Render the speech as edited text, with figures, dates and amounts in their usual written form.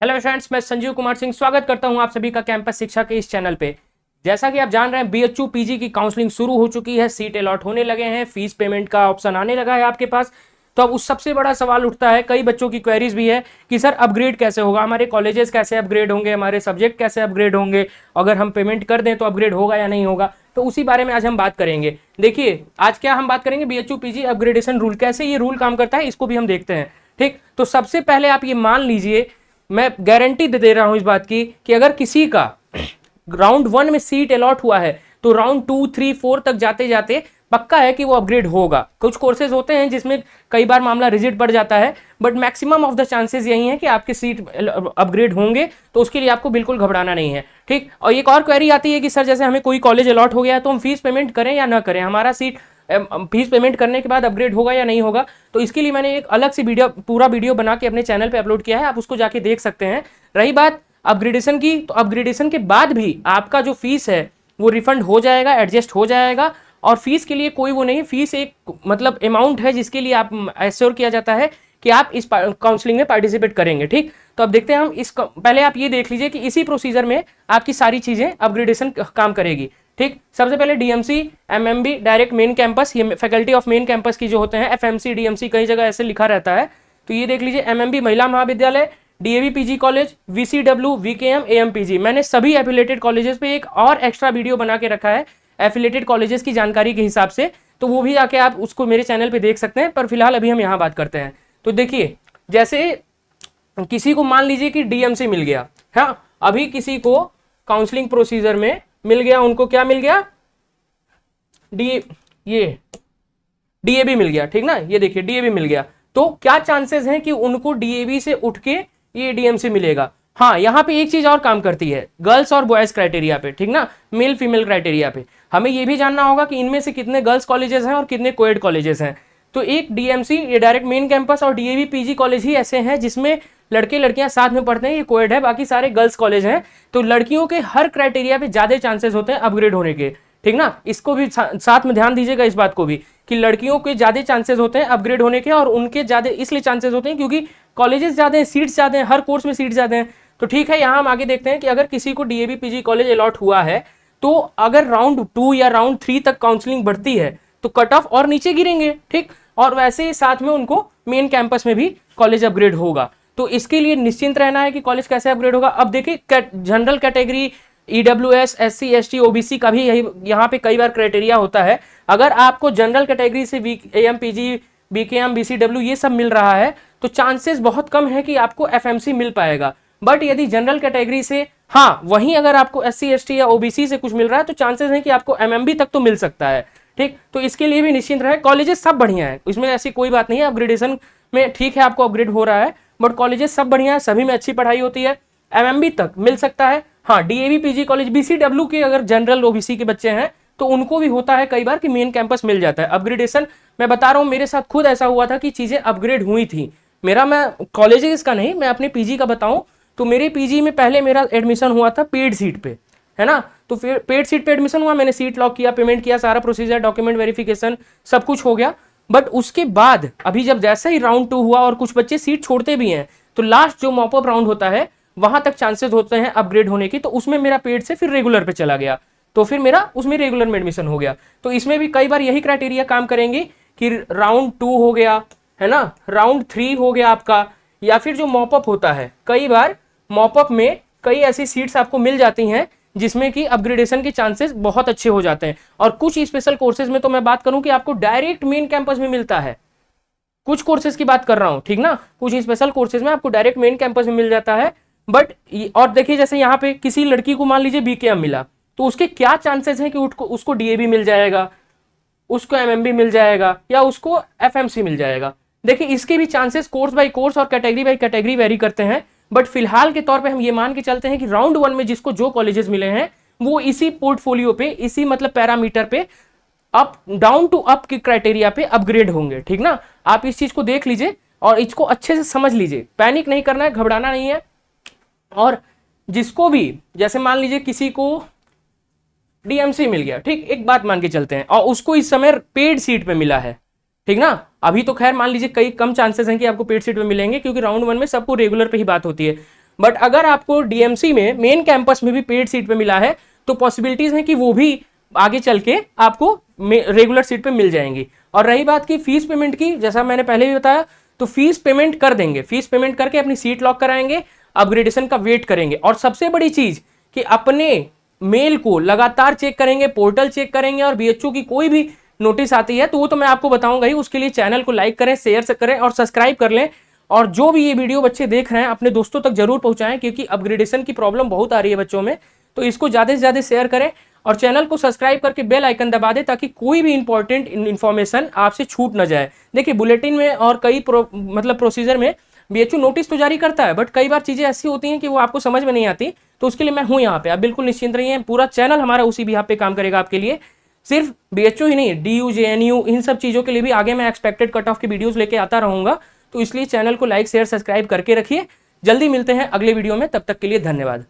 Hello friends, मैं संजीव कुमार सिंह स्वागत करता हूं आप सभी का कैंपस शिक्षा के इस चैनल पे। जैसा कि आप जान रहे हैं, बीएचयू पीजी की काउंसलिंग शुरू हो चुकी है, सीट अलॉट होने लगे हैं, फीस पेमेंट का ऑप्शन आने लगा है आपके पास। तो अब उस सबसे बड़ा सवाल उठता है, कई बच्चों की क्वेरीज भी है कि सर अपग्रेड कैसे होगा, हमारे कॉलेजेस कैसे अपग्रेड होंगे, हमारे सब्जेक्ट कैसे अपग्रेड होंगे, अगर हम पेमेंट कर दें तो अपग्रेड होगा या नहीं होगा। तो उसी बारे में आज हम बात करेंगे। देखिए, आज क्या हम बात करेंगे, बीएचयू पीजी अपग्रेडेशन रूल, कैसे ये रूल काम करता है, इसको भी हम देखते हैं। ठीक, तो सबसे पहले आप ये मान लीजिए, मैं गारंटी दे रहा हूं इस बात की कि अगर किसी का राउंड 1 में सीट अलॉट हुआ है तो राउंड 2, 3, 4 तक जाते जाते पक्का है कि वो अपग्रेड होगा। कुछ कोर्सेज होते हैं जिसमें कई बार मामला रिजेक्ट पड़ जाता है, but maximum of the chances यही है कि आपके सीट अपग्रेड होंगे, तो उसके लिए आपको बिल्कुल घबराना नहीं है। ठीक, और एक और क्वेरी आती है कि सर जैसे हमें कोई कॉलेज अलॉट हो गया है तो हम फीस पेमेंट करें या ना करें, हमारा सीट फीस पेमेंट करने के बाद अपग्रेड होगा या नहीं होगा। तो इसके लिए मैंने एक अलग से पूरा वीडियो बना के अपने चैनल पे अपलोड किया है, आप उसको जाके देख सकते हैं। रही बात अपग्रेडेशन की, तो अपग्रेडेशन के बाद भी आपका जो फीस है वो रिफंड हो जाएगा, एडजस्ट हो जाएगा। और फीस के लिए कोई वो नहीं, फीस एक मतलब अमाउंट है जिसके लिए आप एश्योर किया जाता है कि आप इस काउंसलिंग में पार्टिसिपेट करेंगे। ठीक, तो अब देखते हैं हम पहले आप ये देख लीजिए कि इसी प्रोसीजर में आपकी सारी चीजें अपग्रेडेशन काम करेगी। ठीक, सबसे पहले DMC, MMB, direct main campus, ये फैकल्टी ऑफ मेन कैंपस की जो होते हैं, एफएमसी, डीएमसी, कई जगह ऐसे लिखा रहता है। तो ये देख लीजिए, एमएमबी महिला महाविद्यालय, डीएवी पीजी कॉलेज, वीसीडब्ल्यू, वीकेएम, एएमपीजी। मैंने सभी एफिलेटेड कॉलेजेस पे एक और एक्स्ट्रा वीडियो बना के रखा है एफिलेटेड कॉलेजेस की जानकारी के हिसाब से, तो वो भी आके आप उसको मेरे चैनल पे देख सकते हैं। पर फिलहाल अभी हम यहाँ बात करते हैं। तो देखिए, जैसे किसी को मान लीजिए कि डीएमसी मिल गया, हाँ, अभी किसी को काउंसलिंग प्रोसीजर में मिल गया, उनको क्या मिल गया, ये डीएबी मिल गया। ठीक ना, ये देखिए डीएबी मिल गया, तो क्या चांसेस हैं कि उनको डीएबी से उठ के ये डीएमसी मिलेगा। हाँ, यहाँ पे एक चीज और काम करती है, गर्ल्स और बॉयज क्राइटेरिया पे। ठीक ना, मेल फीमेल क्राइटेरिया पे हमें ये भी जानना होगा कि इनमें से कितने गर्ल्स कॉलेजेस हैं और कितने कोएड कॉलेजेस हैं। तो एक डीएमसी, ये डायरेक्ट मेन कैंपस और डीएवी पीजी कॉलेज ही ऐसे हैं जिसमें लड़के लड़कियां साथ में पढ़ते हैं, ये कोएड है, बाकी सारे गर्ल्स कॉलेज हैं। तो लड़कियों के हर क्राइटेरिया पे ज्यादा चांसेस होते हैं अपग्रेड होने के। ठीक ना, इसको भी साथ में ध्यान दीजिएगा, इस बात को भी, कि लड़कियों के ज्यादा चांसेस होते हैं अपग्रेड होने के, और उनके ज्यादा इसलिए चांसेस होते हैं क्योंकि कॉलेजेस ज्यादा हैं, सीट्स ज्यादा हैं, हर कोर्स में सीट्स ज्यादा हैं। तो ठीक है, यहाँ हम आगे देखते हैं कि अगर किसी को डीएवी पीजी कॉलेज अलॉट हुआ है तो अगर राउंड 2 या राउंड 3 तक काउंसलिंग बढ़ती है तो कट ऑफ और नीचे गिरेंगे। ठीक, और वैसे ही साथ में उनको मेन कैंपस में भी कॉलेज अपग्रेड होगा। तो इसके लिए निश्चिंत रहना है कि कॉलेज कैसे अपग्रेड होगा। अब देखिए, general category, EWS, SC, ST, OBC का भी यही यहाँ पे कई बार क्राइटेरिया होता है। अगर आपको जनरल कैटेगरी से एएमपीजी, बीकेएम, बीसीडब्ल्यू ये सब मिल रहा है तो चांसेस बहुत कम है कि आपको एफएमसी मिल पाएगा। बट यदि जनरल कैटेगरी से, हाँ, वहीं अगर आपको एससी, एसटी या ओबीसी से कुछ मिल रहा है तो चांसेस है कि आपको एमएमबी तक तो मिल सकता है। ठीक, तो इसके लिए भी निश्चिंत रहे, कॉलेजेस सब बढ़िया है, इसमें ऐसी कोई बात नहीं है। अपग्रेडेशन में ठीक है, आपको अपग्रेड हो रहा है, बट कॉलेजेस सब बढ़िया है, सभी में अच्छी पढ़ाई होती है, एमएमबी तक मिल सकता है। हाँ, डीएवी पीजी कॉलेज, बीसीडब्ल्यू के अगर जनरल ओबीसी के बच्चे हैं तो उनको भी होता है कई बार कि मेन कैंपस मिल जाता है। अपग्रेडेशन मैं बता रहा हूँ, मेरे साथ खुद ऐसा हुआ था कि चीजें अपग्रेड हुई थी। मैं कॉलेजेस का नहीं, मैं अपने पीजी का बताऊं तो मेरे पीजी में पहले मेरा एडमिशन हुआ था पेड सीट पे, है ना। तो फिर पेड सीट पे एडमिशन हुआ, मैंने सीट लॉक किया, पेमेंट किया, सारा प्रोसीजर, डॉक्यूमेंट वेरिफिकेशन सब कुछ हो गया। बट उसके बाद अभी जब जैसे ही राउंड 2 हुआ और कुछ बच्चे सीट छोड़ते भी हैं, तो लास्ट जो मॉपअप राउंड होता है वहां तक चांसेस होते हैं अपग्रेड होने की। तो उसमें मेरा पेड से फिर रेगुलर पे चला गया, तो फिर मेरा उसमें रेगुलर में एडमिशन हो गया। तो इसमें भी कई बार यही क्राइटेरिया काम करेंगे कि राउंड 2 हो गया, है ना, राउंड 3 हो गया आपका, या फिर जो मॉपअप होता है, कई बार मॉपअप में कई ऐसी सीट्स आपको मिल जाती हैं जिसमें कि अपग्रेडेशन के चांसेस बहुत अच्छे हो जाते हैं। और कुछ स्पेशल कोर्सेज में तो मैं बात करूं कि आपको डायरेक्ट मेन कैंपस में मिलता है, कुछ कोर्सेज की बात कर रहा हूं। ठीक ना, कुछ स्पेशल कोर्सेज में आपको डायरेक्ट मेन कैंपस में मिल जाता है। बट और देखिए, जैसे यहाँ पे किसी लड़की को मान लीजिए बीकेएम मिला, तो उसके क्या चांसेस हैं कि उसको डीएबी मिल जाएगा, उसको एमएमबी मिल जाएगा, या उसको एफएमसी मिल जाएगा। देखिए, इसके भी चांसेस कोर्स बाय कोर्स और कैटेगरी बाय कैटेगरी वेरी करते हैं। बट फिलहाल के तौर पे हम ये मान के चलते हैं कि राउंड 1 में जिसको जो कॉलेजेस मिले हैं वो इसी पोर्टफोलियो पे, इसी मतलब पैरामीटर पे, अप डाउन टू अप के क्राइटेरिया पे अपग्रेड होंगे। ठीक ना, आप इस चीज को देख लीजिए और इसको अच्छे से समझ लीजिए, पैनिक नहीं करना है, घबराना नहीं है। और जिसको भी, जैसे मान लीजिए किसी को डीएमसी मिल गया, ठीक, एक बात मान के चलते हैं, और उसको इस समय पेड सीट पे मिला है, ठीक ना। अभी तो खैर मान लीजिए कई कम चांसेस हैं कि आपको पेड सीट पे मिलेंगे, क्योंकि राउंड 1 में सबको रेगुलर पे ही बात होती है। बट अगर आपको डीएमसी में मेन कैंपस में भी पेड सीट पे मिला है तो पॉसिबिलिटीज हैं कि वो भी आगे चल के आपको रेगुलर सीट पे मिल जाएंगी। और रही बात की फीस पेमेंट की, जैसा मैंने पहले भी बताया, तो फीस पेमेंट कर देंगे, फीस पेमेंट करके अपनी सीट लॉक कराएंगे, अपग्रेडेशन का वेट करेंगे। और सबसे बड़ी चीज कि अपने मेल को लगातार चेक करेंगे, पोर्टल चेक करेंगे, और बीएचयू की कोई भी नोटिस आती है तो वो तो मैं आपको बताऊंगा ही। उसके लिए चैनल को लाइक करें, शेयर करें और सब्सक्राइब कर लें। और जो भी ये वीडियो बच्चे देख रहे हैं अपने दोस्तों तक जरूर पहुंचाएं, क्योंकि अपग्रेडेशन की प्रॉब्लम बहुत आ रही है बच्चों में। तो इसको ज्यादा से ज्यादा शेयर करें और चैनल को सब्सक्राइब करके बेल आइकन दबा दें ताकि कोई भी इंपॉर्टेंट इन्फॉर्मेशन आपसे छूट ना जाए। देखिए बुलेटिन में और कई प्रोसीजर में बीएचयू नोटिस तो जारी करता है, बट कई बार चीजें ऐसी होती हैं कि वो आपको समझ में नहीं आती। तो उसके लिए मैं हूं यहाँ पे, आप बिल्कुल निश्चिंत रहिए। पूरा चैनल हमारा उसी भी यहाँ पे काम करेगा आपके लिए। सिर्फ बीएचयू ही नहीं, डीयू, जेएनयू, इन सब चीजों के लिए भी आगे मैं एक्सपेक्टेड कट ऑफ की वीडियोस लेके आता रहूंगा। तो इसलिए चैनल को लाइक शेयर सब्सक्राइब करके रखिए। जल्दी मिलते हैं अगले वीडियो में, तब तक के लिए धन्यवाद।